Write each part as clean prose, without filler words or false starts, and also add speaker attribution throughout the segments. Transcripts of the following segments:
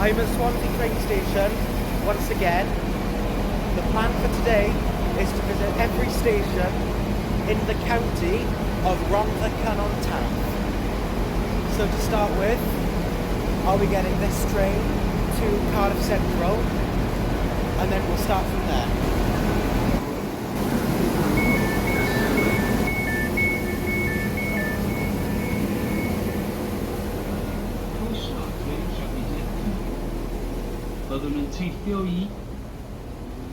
Speaker 1: I'm at Swansea train station once again. The plan for today is to visit every station in the county of Rhondda, Cynon. So to start with, I'll be getting this train to Cardiff Central, and then we'll start from there.
Speaker 2: Byddwn yn teithio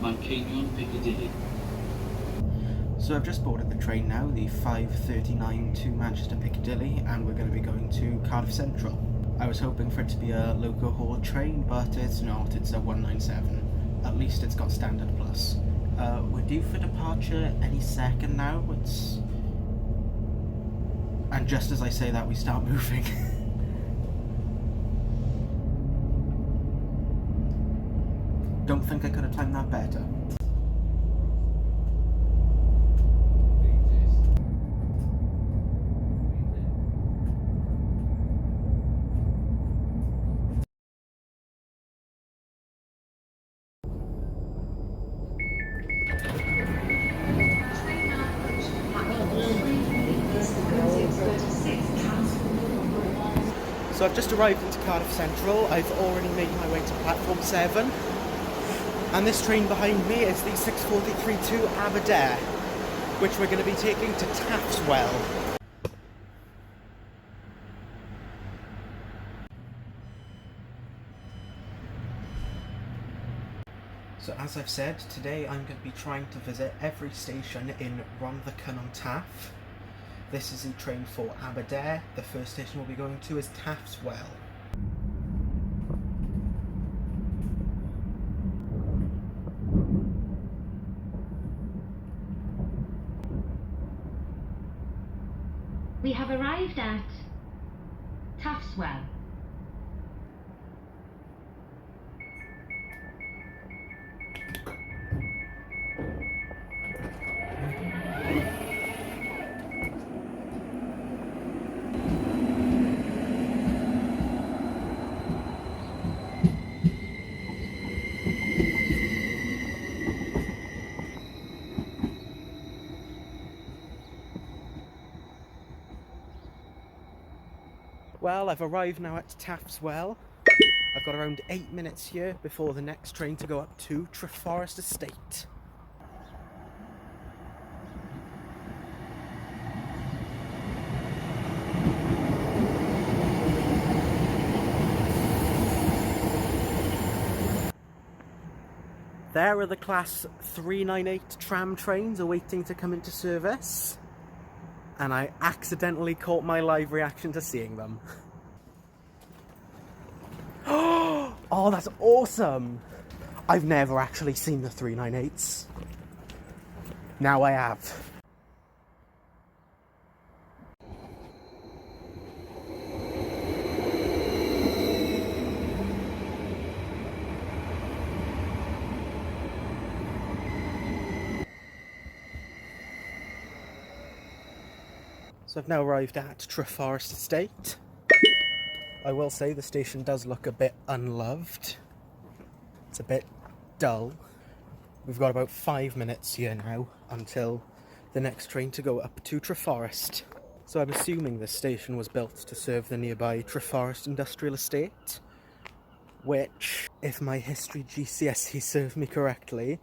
Speaker 2: I Cynon Piccadilly.
Speaker 1: So I've just boarded the train now, the 5:39 to Manchester Piccadilly, and we're going to be going to Cardiff Central. I was hoping for it to be a local haul train, but it's not, it's a 197. At least it's got standard plus. We're due for departure any second now, and just as I say that we start moving. Don't think I could have timed that better. So I've just arrived into Cardiff Central. I've already made my way to platform 7. And this train behind me is the 643 to Aberdare, which we're going to be taking to Taftswell. So as I've said, today I'm going to be trying to visit every station in Rhondda, Cynon. This is the train for Aberdare. The first station we'll be going to is Taftswell.
Speaker 3: We have arrived at Taftswell.
Speaker 1: Well, I've arrived now at Taftswell. I've got around 8 minutes here before the next train to go up to Treforest Estate. There are the class 398 tram trains awaiting to come into service. And I accidentally caught my live reaction to seeing them. Oh, that's awesome! I've never actually seen the 398s. Now I have. So I've now arrived at Treforest Estate. I will say the station does look a bit unloved. It's a bit dull. We've got about 5 minutes here now until the next train to go up to Treforest. So I'm assuming this station was built to serve the nearby Treforest Industrial Estate, which, if my history GCSE served me correctly,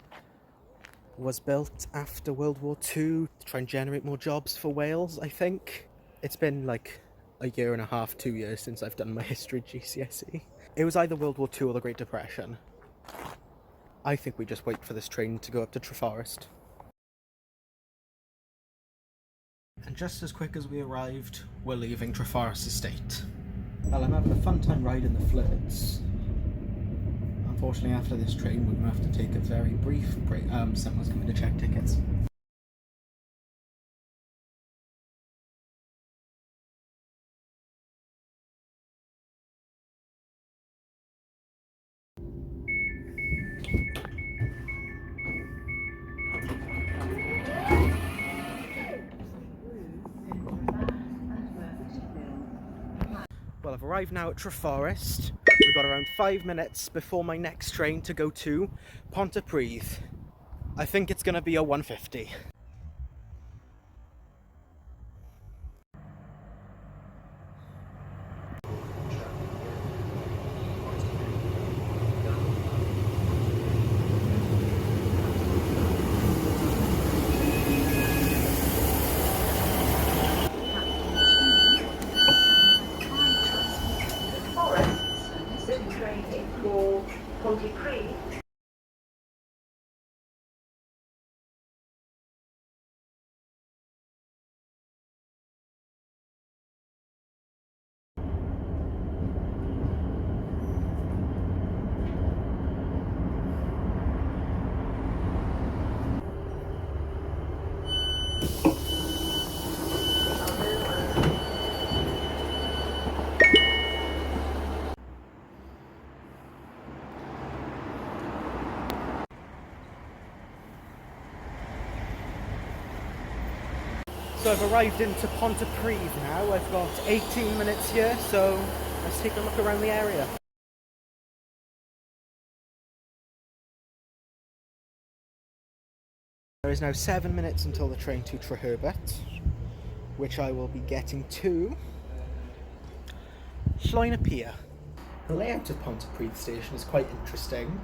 Speaker 1: was built after World War II to try and generate more jobs for Wales, I think. It's been like a year and a half, 2 years since I've done my history GCSE. It was either World War II or the Great Depression. I think we just wait for this train to go up to Treforest. And just as quick as we arrived, we're leaving Treforest Estate. Well, I'm having a fun time riding the flirts. Unfortunately, after this train, we're going to have to take a very brief break. Someone's coming to check tickets. Well, I've arrived now at Treforest. We've got around 5 minutes before my next train to go to Pontypridd. I think it's going to be a 150. So I've arrived into Pontypridd now. I've got 18 minutes here, so let's take a look around the area. There is now 7 minutes until the train to Treherbert, which I will be getting to Ynyswen. The layout of Pontypridd station is quite interesting.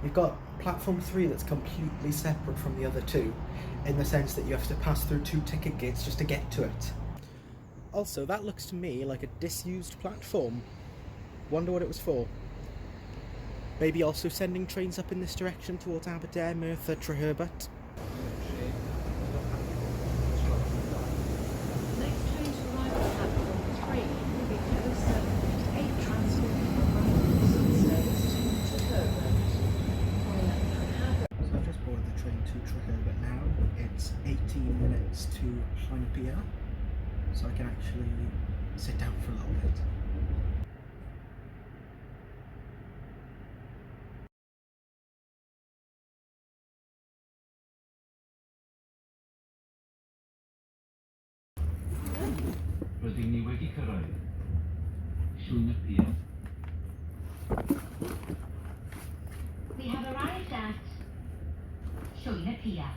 Speaker 1: You've got platform 3 that's completely separate from the other two, in the sense that you have to pass through 2 ticket gates just to get to it. Also, that looks to me like a disused platform. Wonder what it was for. Maybe also sending trains up in this direction towards Aberdeen, Merthyr, Treherbert.
Speaker 4: Next train to arrive at platform 3 will be closer 8 transmitting from Rhondda service to Treherbert.
Speaker 1: So I've just boarded the train to Treherbert now. It's 18 minutes to Ynyswen, so I can actually sit down for a little bit.
Speaker 2: Rydyn ni wedi cyrraedd Ynyswen.
Speaker 3: We have arrived at Ynyswen.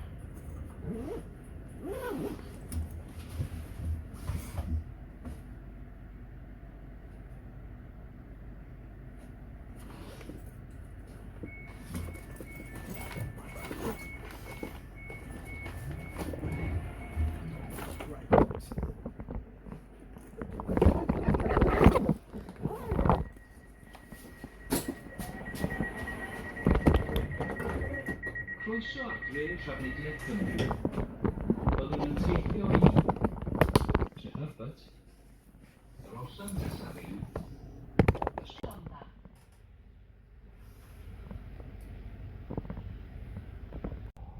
Speaker 2: Croeso adre trafnidiaeth Cymru. Byddwn yn teithio i Treherbert, yr orsaf nesaf yw
Speaker 3: Rhondda.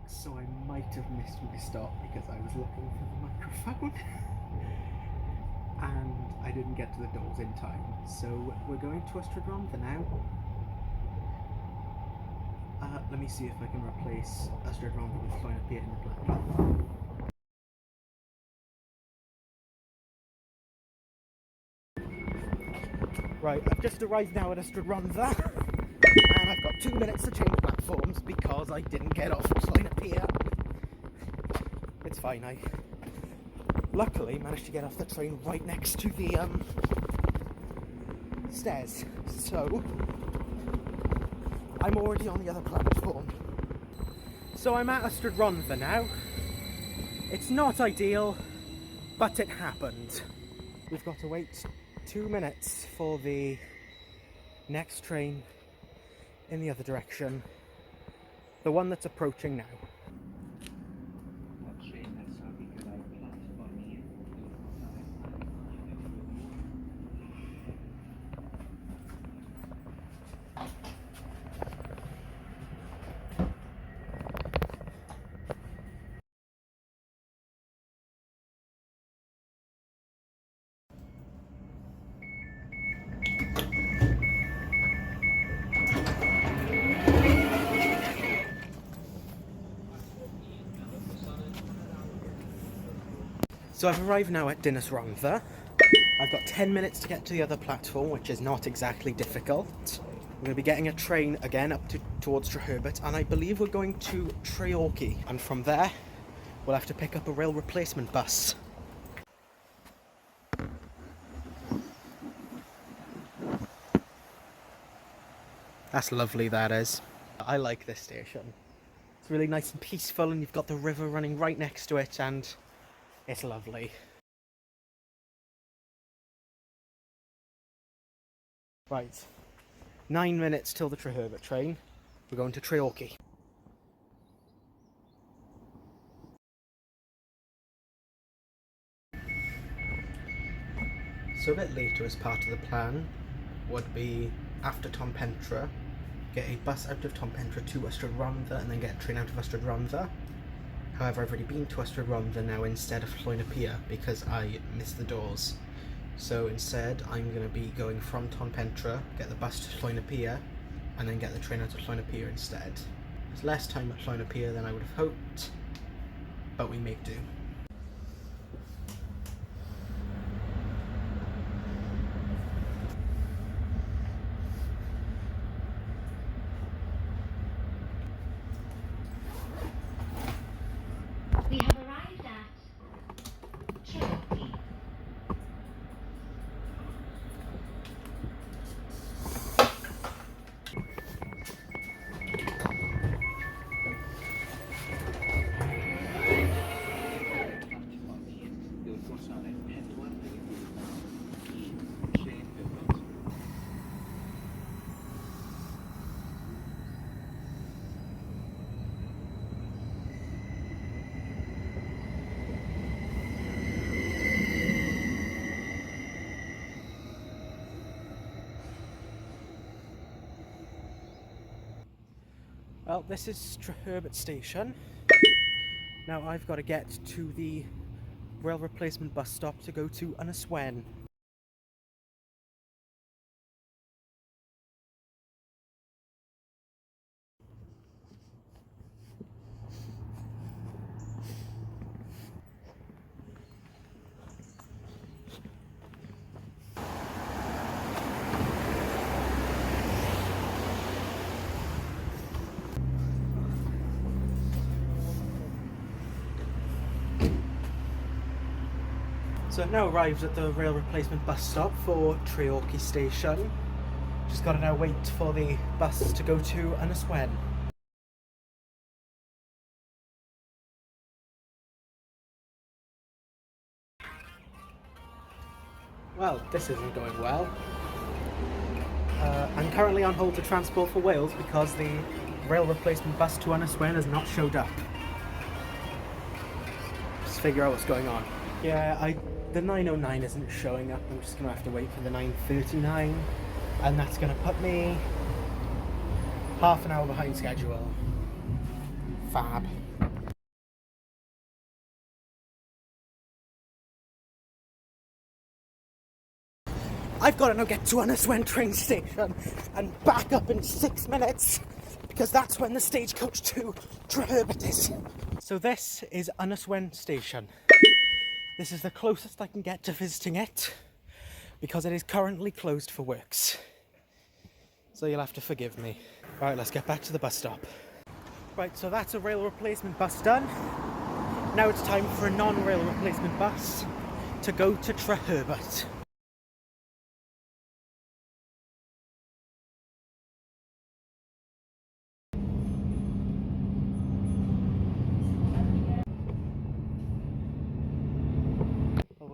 Speaker 1: So I might have missed my stop because I was looking for the microphone and I didn't get to the doors in time. So we're going to Rhondda now. Let me see if I can replace Rhondda with Ynyswen in the platform. Right, I've just arrived now at Rhondda and I've got 2 minutes to change platforms because I didn't get off at Ynyswen. It's fine, I luckily managed to get off the train right next to the stairs, so I'm already on the other platform. So I'm at Rhondda now. It's not ideal, but it happened. We've got to wait 2 minutes for the next train in the other direction, the one that's approaching now. So I've arrived now at Ynyswen. I've got 10 minutes to get to the other platform, which is not exactly difficult. I'm going to be getting a train again up towards Treherbert, and I believe we're going to Treorchy. And from there, we'll have to pick up a rail replacement bus. That's lovely, that is. I like this station. It's really nice and peaceful, and you've got the river running right next to it, and it's lovely. Right, 9 minutes till the Treherbert train. We're going to Treorchy. So a bit later, as part of the plan, would be after Tonpentra, get a bus out of Tonpentra to Rhondda and then get a train out of Rhondda. However, I've already been to Rhondda now instead of Llwyn because I missed the doors. So instead, I'm going to be going from Tonpentra, get the bus to Llwyn and then get the train out of Llwyn instead. It's less time at Llwyn than I would have hoped, but we make do.
Speaker 3: We have arrived at Cherokee.
Speaker 1: Well, this is Treherbert station. Now I've got to get to the rail replacement bus stop to go to Ynyswen. So I've now arrived at the rail replacement bus stop for Treorchy station. Just got to now wait for the bus to go to Ynyswen. Well, this isn't going well. I'm currently on hold to Transport for Wales because the rail replacement bus to Ynyswen has not showed up. Just figure out what's going on. Yeah, the 909 isn't showing up. I'm just going to have to wait for the 939, and that's going to put me half an hour behind schedule. Fab. I've got to now get to Ynyswen train station and back up in 6 minutes, because that's when the stagecoach to Treherbert is. So this is Ynyswen station. This is the closest I can get to visiting it, because it is currently closed for works. So you'll have to forgive me. Right, let's get back to the bus stop. Right, so that's a rail replacement bus done. Now it's time for a non-rail replacement bus to go to Treherbert.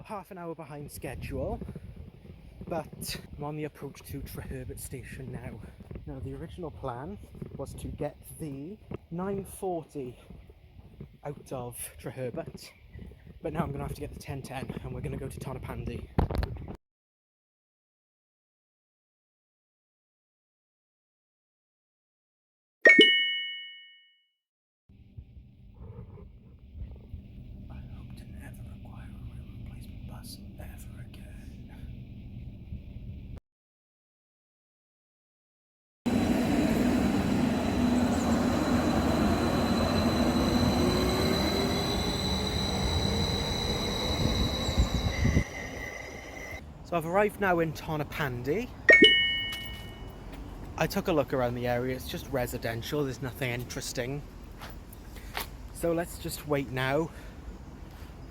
Speaker 1: Half an hour behind schedule, but I'm on the approach to Treherbert station now. Now the original plan was to get the 9:40 out of Treherbert, but now I'm going to have to get the 10:10 and we're going to go to Tonapandi. I hope to never require a rail replacement bus ever again. So I've arrived now in Tonapandi. I took a look around the area, it's just residential, there's nothing interesting. So let's just wait now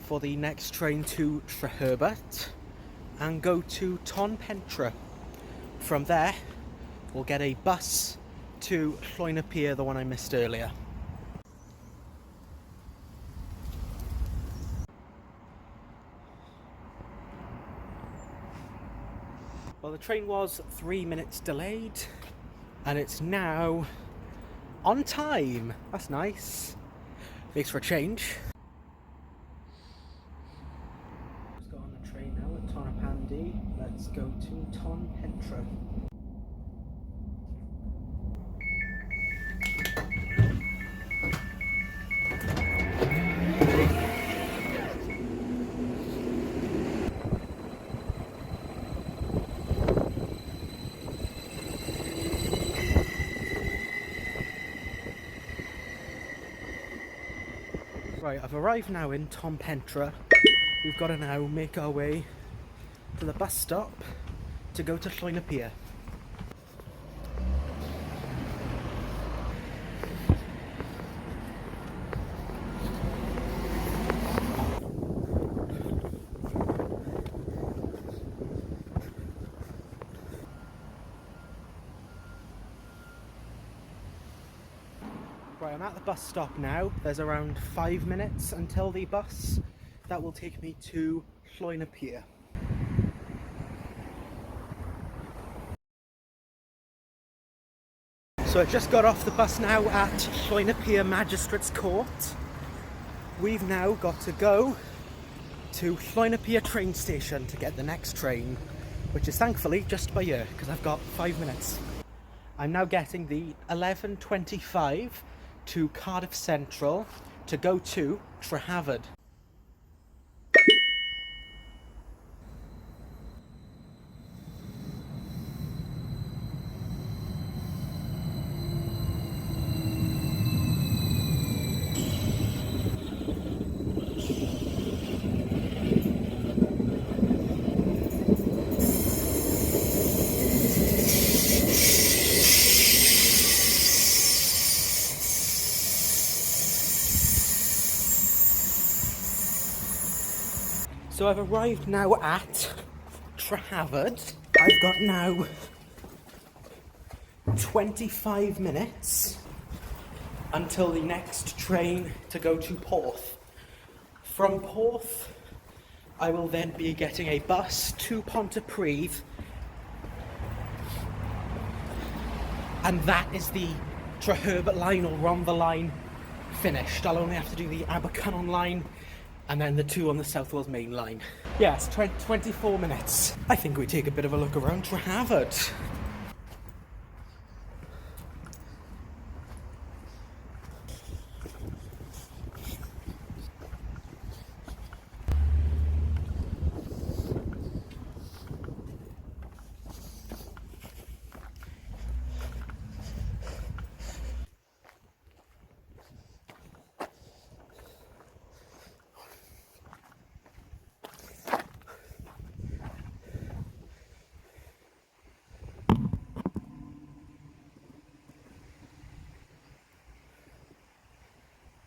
Speaker 1: for the next train to Treherbert and go to Tonpentra. From there, we'll get a bus to Llwynapir, the one I missed earlier. Well, the train was 3 minutes delayed and it's now on time. That's nice. Makes for a change. Just got on the train now at Tonapandi. Let's go to Tonpentra. Right, I've arrived now in Tonpentra. We've got to now make our way to the bus stop to go to Llwynapir. Right, I'm at the bus stop now. There's around 5 minutes until the bus that will take me to Llwynapir. So I just got off the bus now at Llwynapir Magistrates Court. We've now got to go to Llwynapir train station to get the next train, which is thankfully just by here because I've got 5 minutes. I'm now getting the 11:25 to Cardiff Central to go to Treherbert. So I've arrived now at Treherbert. I've got now 25 minutes until the next train to go to Porth. From Porth, I will then be getting a bus to Pontypridd, and that is the Treherbert line or Rhondda line finished. I'll only have to do the Abercynon line and then the two on the South Wales main line. Yes, 24 minutes. I think we take a bit of a look around Treherbert.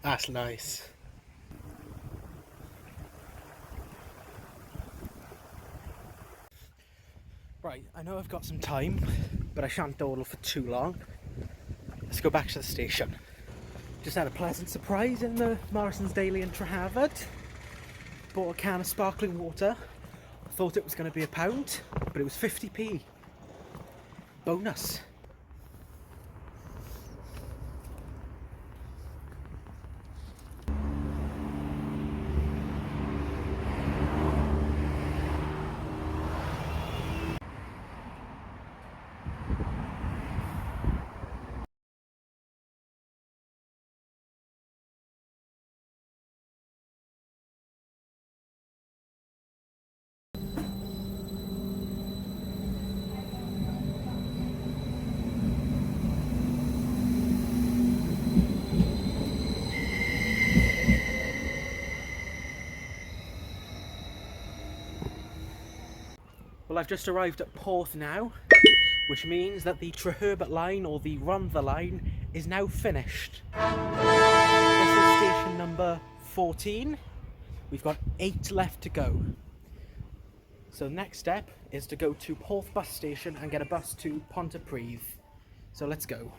Speaker 1: That's nice. Right, I know I've got some time, but I shan't dawdle for too long. Let's go back to the station. Just had a pleasant surprise in the Morrison's Daily in Treherbert. Bought a can of sparkling water. I thought it was going to be £1, but it was 50p. Bonus. I've just arrived at Porth now, which means that the Treherbert line, or the Rhondda line, is now finished. This is station number 14. We've got 8 left to go. So the next step is to go to Porth bus station and get a bus to Pontypridd. So let's go.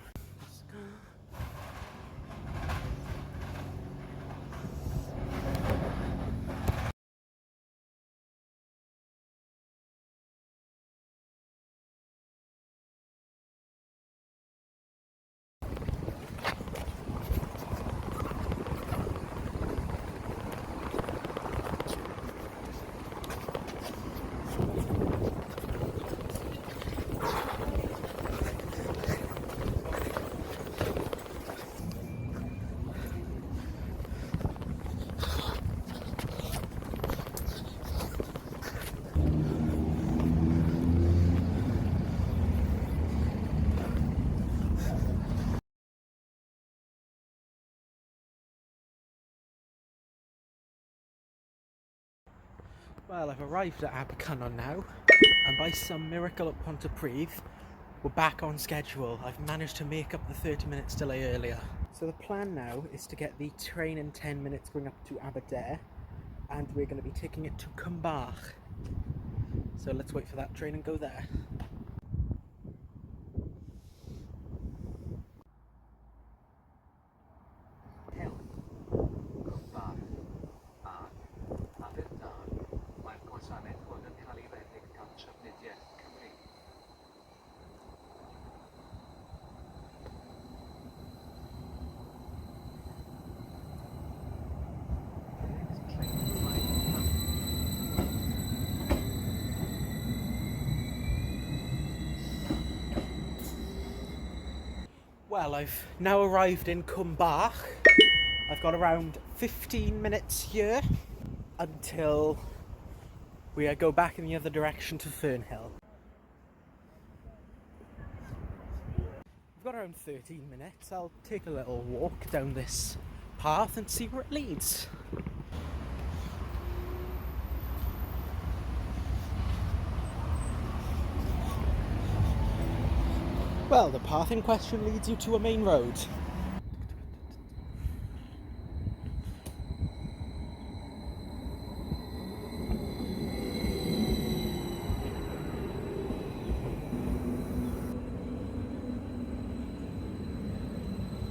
Speaker 1: Well, I've arrived at Cynon now, and by some miracle at Pontypridd, we're back on schedule. I've managed to make up the 30-minute delay earlier. So the plan now is to get the train in 10 minutes going up to Aberdare, and we're going to be taking it to Cymbach. So let's wait for that train and go there. Well, I've now arrived in Cymbach. I've got around 15 minutes here until we go back in the other direction to Fernhill. I've got around 13 minutes. I'll take a little walk down this path and see where it leads. Well, the path in question leads you to a main road.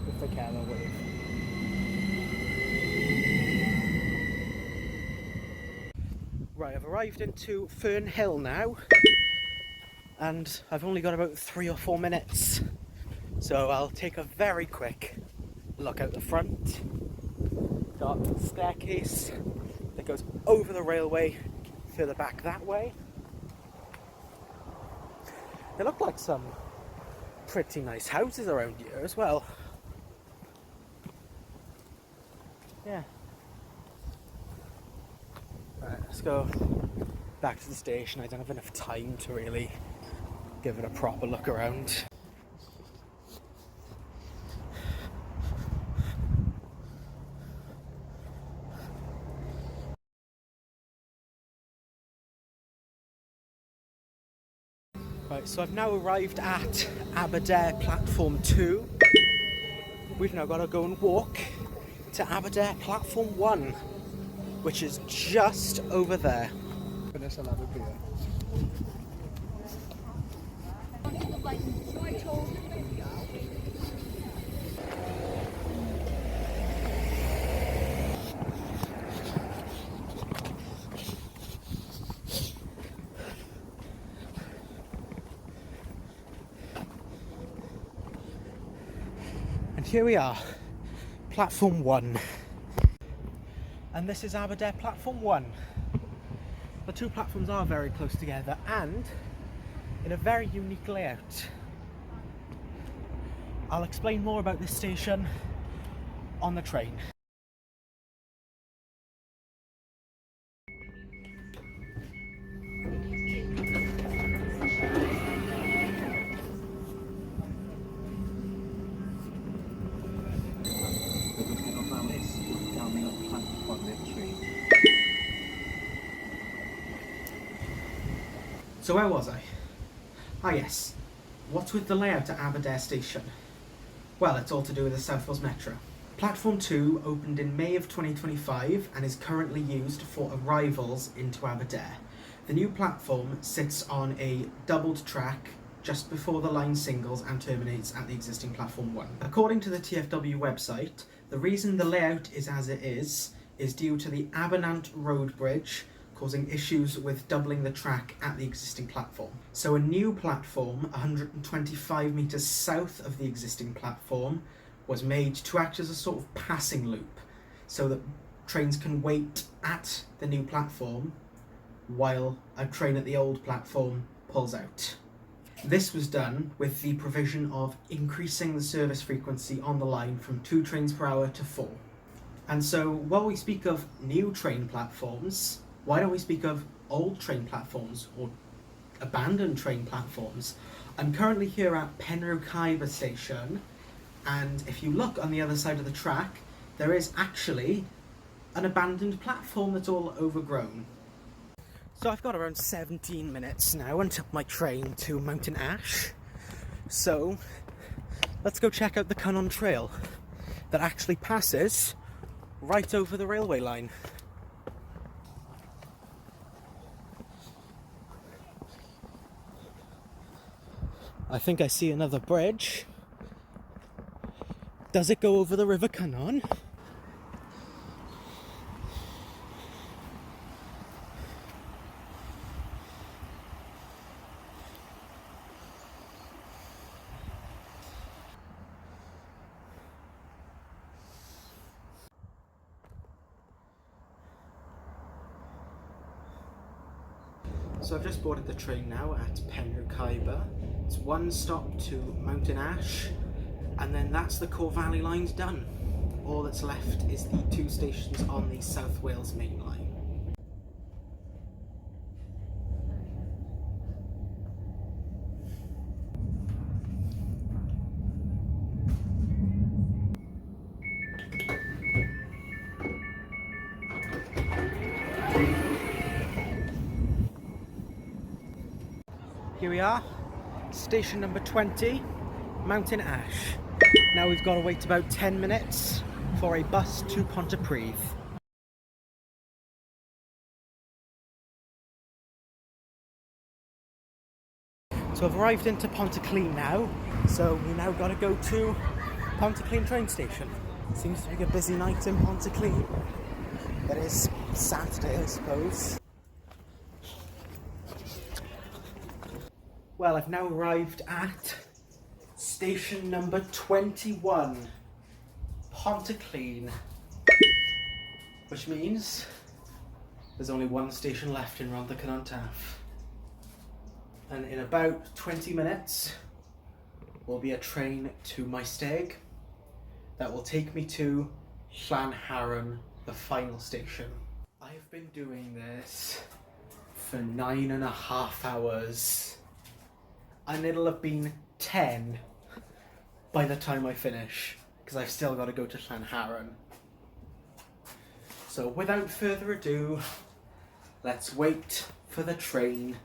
Speaker 1: If they can, I'll wave. Right, I've arrived into Fernhill now. And I've only got about 3 or 4 minutes, so I'll take a very quick look out the front. Got a staircase that goes over the railway, further back that way. They look like some pretty nice houses around here as well. Yeah. Right, let's go back to the station. I don't have enough time to really give it a proper look around. Right, so I've now arrived at Aberdare platform 2. We've now got to go and walk to Aberdare platform 1, which is just over there. And here we are, platform 1. And this is Aberdare platform 1. The two platforms are very close together and in a very unique layout. I'll explain more about this station on the train. So where was I? Ah yes, what's with the layout at Aberdare Station? Well, it's all to do with the South Wales Metro. Platform 2 opened in May of 2025 and is currently used for arrivals into Aberdare. The new platform sits on a doubled track just before the line singles and terminates at the existing Platform 1. According to the TfW website, the reason the layout is as it is due to the Abernant Road Bridge causing issues with doubling the track at the existing platform. So a new platform, 125 metres south of the existing platform, was made to act as a sort of passing loop so that trains can wait at the new platform while a train at the old platform pulls out. This was done with the provision of increasing the service frequency on the line from 2 trains per hour to 4. And so while we speak of new train platforms, why don't we speak of old train platforms or abandoned train platforms? I'm currently here at Penrhyw Cyber station, and if you look on the other side of the track, there is actually an abandoned platform that's all overgrown. So I've got around 17 minutes now until my train to Mountain Ash. So let's go check out the Cynon trail that actually passes right over the railway line. I think I see another bridge. Does it go over the River Cynon? So I've just boarded the train now at Penrhyw Cyber. It's one stop to Mountain Ash, and then that's the Core Valley line's done. All that's left is the 2 stations on the South Wales main line. Here we are, station number 20, Mountain Ash. Now we've got to wait about 10 minutes for a bus to Pontypridd. So I've arrived into Pontyclean now, so we now got to go to Pontyclean train station. Seems to be a busy night in Pontyclean. It is Saturday, I suppose. Well, I've now arrived at station number 21, Pontyclean, which means there's only one station left in Rhondda Cynon. And in about 20 minutes will be a train to my stag that will take me to Llanharan, the final station. I've been doing this for 9.5 hours. And it'll have been 10 by the time I finish, because I've still got to go to Llanharan. So without further ado, let's wait for the train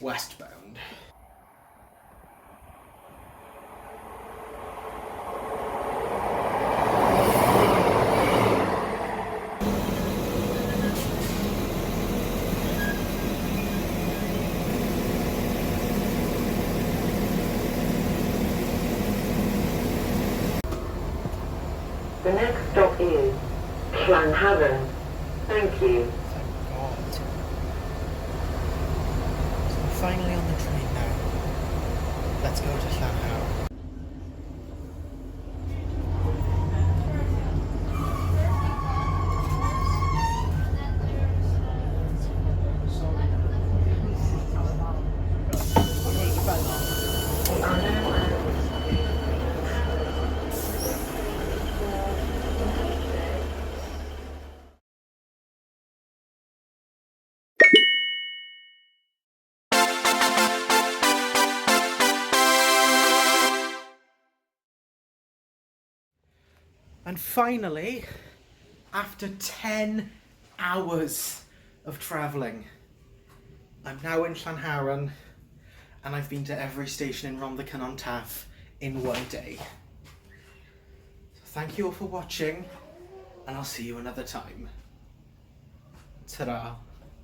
Speaker 1: westbound.
Speaker 5: The next stop is Llanharan. Thank you.
Speaker 1: Thank God. So we're finally on the train now. Let's go to Llanharan. And finally, after 10 hours of travelling, I'm now in Llanharan, and I've been to every station in Rhondda on Taff in one day. So thank you all for watching, and I'll see you another time. Ta-ra.